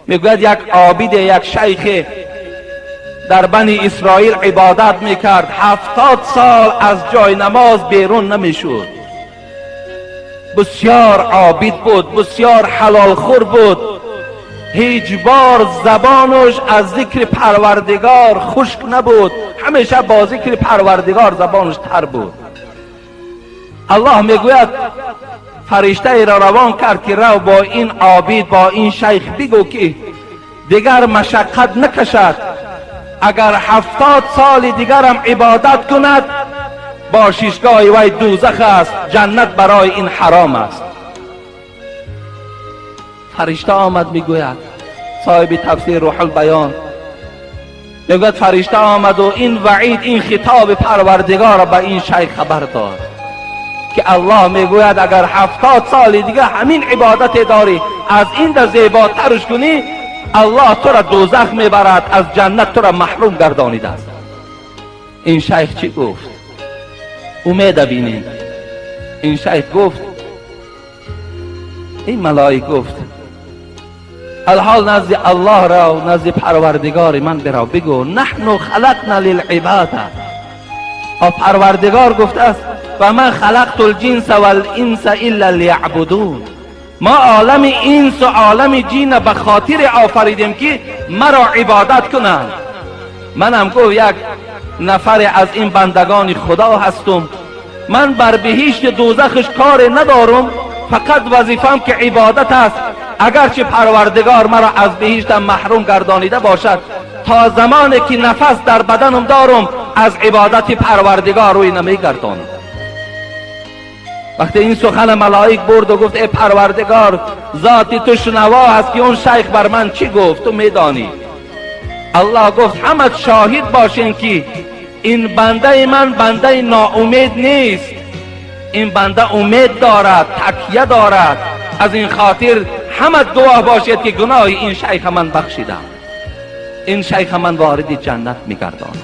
میگوید یک عابد، یک شیخ در بنی اسرائیل عبادت میکرد، 70 سال از جای نماز بیرون نمیشد. بسیار عابد بود، بسیار حلال خور بود، هیچ بار زبانش از ذکر پروردگار خشک نبود، همیشه با ذکر پروردگار زبانش تر بود. الله میگوید فرشته را روان کرد که رو با این عابد، با این شیخ بگو که دیگر مشقت نکشد، اگر 70 سال دیگر هم عبادت کند باشیشگاه وی دوزخ است، جنت برای این حرام است. فرشته آمد میگوید، صاحب تفسیر روح البیان میگوید فرشته آمد و این وعید، این خطاب پروردگار را به این شیخ خبر داد که الله میگوید اگر 70 سال دیگه همین عبادت داری، از این در زیباترش کنی، الله تو را دوزخ میبرد، از جنت تو را محروم گردانیده است. این شیخ چی گفت؟ امید بینید. این شیخ گفت، این ملائک گفت الحال نزد الله را و نزد پروردگار من برو بگو نحن خلقنا للعباده. و پروردگار گفته است و من خلقت الجنس والانس الا لیعبدون، ما عالم انس و عالم جن به خاطر آفریدیم که مرا عبادت کنند. منم گفت یک نفر از این بندگان خدا هستم، من بر بهشت دوزخش کار ندارم، فقط وظیفم که عبادت است. اگرچه پروردگار مرا از بهشتم محروم گردانیده باشد، تا زمانی که نفس در بدنم دارم از عبادت پروردگار روی نمیگردانم. وقتی این سخن ملائک برد و گفت ای پروردگار، ذات تو شنوا هست که اون شیخ بر من چی گفت، تو میدانی. الله گفت همه شاهد باشین که این بنده من بنده ناامید نیست، این بنده امید دارد، تکیه دارد. از این خاطر همه گواه باشید که گناه این شیخ من بخشیدم، این شیخ من وارد جنت میگرداند.